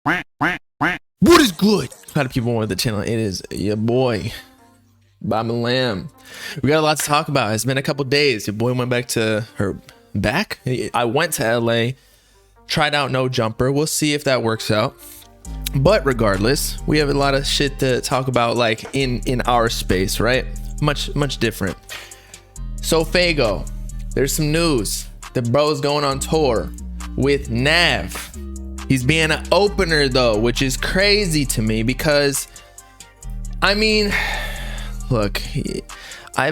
What is good? How do people want the channel? It is your boy, Bob and Lamb. We got a lot to talk about. It's been a couple days. Your boy went back to her back. I went to LA, tried out no jumper. We'll see if that works out. But regardless, we have a lot of shit to talk about, like in our space, right? Much different. SoFaygo, there's some news. The bro's going on tour with Nav. He's being an opener though, which is crazy to me because, I mean, look, I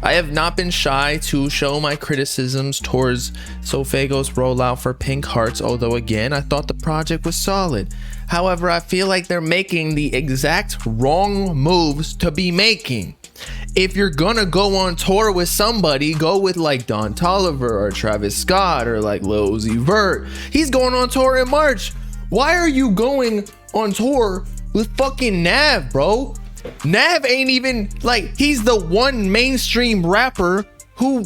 have not been shy to show my criticisms towards SoFaygo's rollout for Pink Hearts, although again, I thought the project was solid. However, I feel like they're making the exact wrong moves to be making. If you're gonna go on tour with somebody, go with like Don Toliver or Travis Scott or like Lil Uzi Vert. He's going on tour in March. Why are you going on tour with fucking Nav, bro? Nav ain't even like, he's the one mainstream rapper who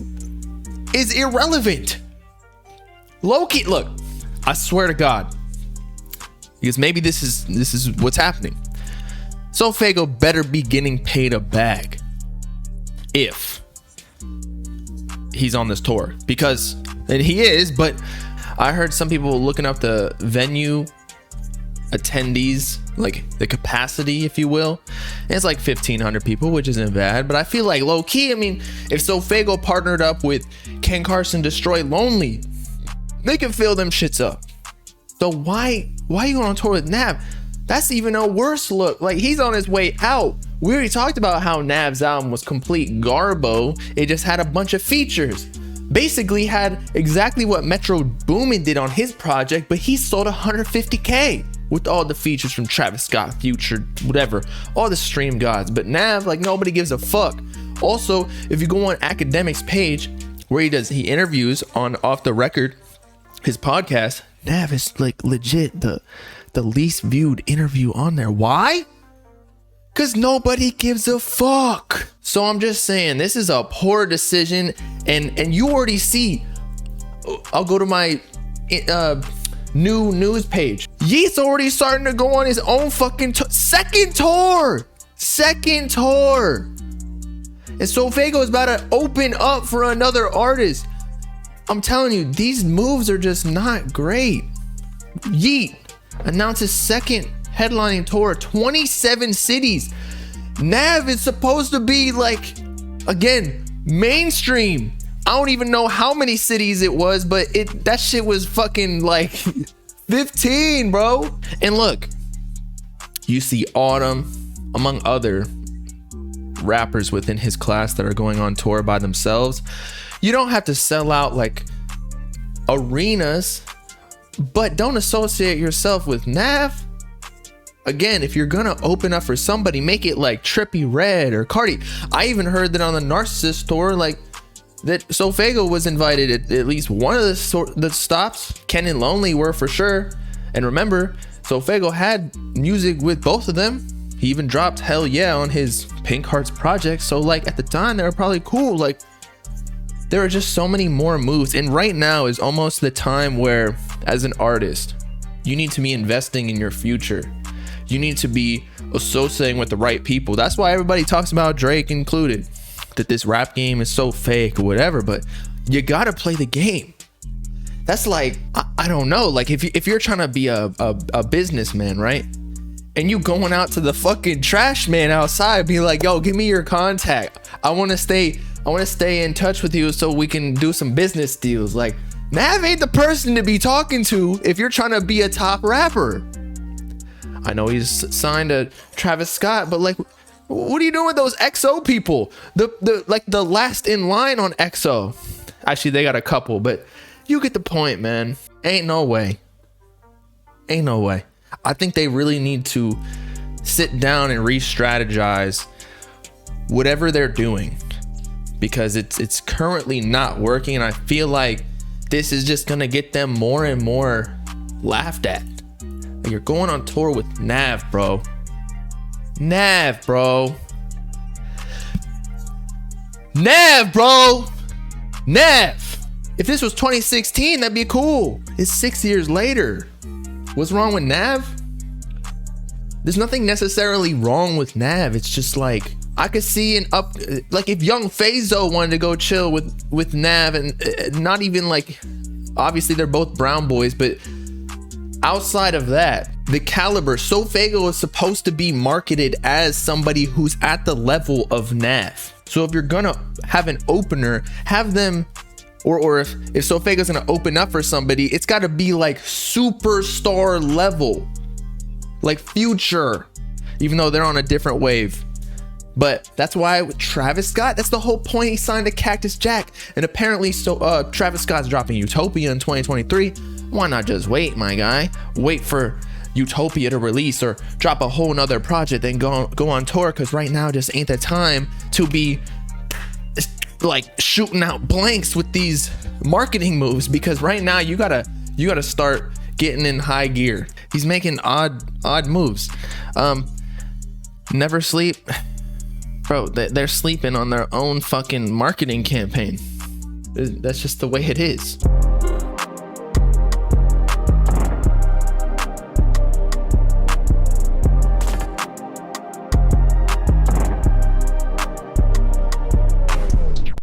is irrelevant. Low-key, look, I swear to God, because maybe this is what's happening. SoFaygo better be getting paid a bag if he's on this tour, because, and he is, but I heard some people looking up the venue attendees, like the capacity, if you will, and it's like 1,500 people, which isn't bad. But I feel like low key, I mean, if SoFaygo partnered up with Ken Carson, Destroy Lonely, they can fill them shits up. So why you on tour with Nav? That's even a worse look. Like, he's on his way out. We already talked about how Nav's album was complete garbo. It just had a bunch of features. Basically had exactly what Metro Boomin did on his project, but he sold 150K with all the features from Travis Scott, Future, whatever, all the stream gods. But Nav, like, nobody gives a fuck. Also, if you go on Academic's page where he interviews on Off the Record, his podcast, Nav is like legit the least viewed interview on there. Why? Because nobody gives a fuck. So I'm just saying, this is a poor decision, and you already see. I'll go to my new news page. Yeat's already starting to go on his own fucking second tour. And SoFaygo is about to open up for another artist. I'm telling you, these moves are just not great. Yeat announces second headlining tour, 27 cities. Nav is supposed to be like, again, mainstream. I don't even know how many cities it was, but that shit was fucking like 15, bro. And look, you see Autumn, among other rappers within his class that are going on tour by themselves. You don't have to sell out like arenas, but don't associate yourself with Nav. Again, if you're gonna open up for somebody, make it like Trippie Redd or Cardi. I even heard that on the Narcissist tour, like, that SoFaygo was invited at least one of the stops. Ken and Lonely were for sure. And remember, SoFaygo had music with both of them. He even dropped Hell Yeah on his Pink Hearts project. So like at the time, they were probably cool. Like, there are just so many more moves. And right now is almost the time where, as an artist, you need to be investing in your future. You need to be associating with the right people. That's why everybody talks about Drake included, that this rap game is so fake or whatever, but you gotta play the game. That's like, I don't know, like if you're trying to be a businessman, right? And you going out to the fucking trash man outside, be like, yo, give me your contact. I want to stay in touch with you so we can do some business deals. Like, Nav ain't the person to be talking to if you're trying to be a top rapper. I know he's signed to Travis Scott, but like, what are you doing with those XO people? The last in line on XO. Actually, they got a couple, but you get the point, man. Ain't no way. I think they really need to sit down and re-strategize whatever they're doing, because it's currently not working, and I feel like this is just gonna get them more and more laughed at. Like, you're going on tour with Nav, bro. Nav. If this was 2016, that'd be cool. It's 6 years later. What's wrong with Nav? There's nothing necessarily wrong with Nav. It's just like, I could see an up, like if young SoFaygo wanted to go chill with Nav, and not even like, obviously they're both brown boys, but outside of that, the caliber, SoFaygo is supposed to be marketed as somebody who's at the level of Nav. So if you're gonna have an opener, have them, or if SoFaygo's gonna open up for somebody, it's gotta be like superstar level, like Future, even though they're on a different wave. But that's why with Travis Scott, that's the whole point. He signed to Cactus Jack, and apparently Travis Scott's dropping Utopia in 2023. Why not just wait, my guy? Wait for Utopia to release, or drop a whole nother project, then go on tour, because right now just ain't the time to be like shooting out blanks with these marketing moves, because right now you gotta start getting in high gear. He's making odd moves. Never Sleep, bro, they're sleeping on their own fucking marketing campaign. That's just the way it is.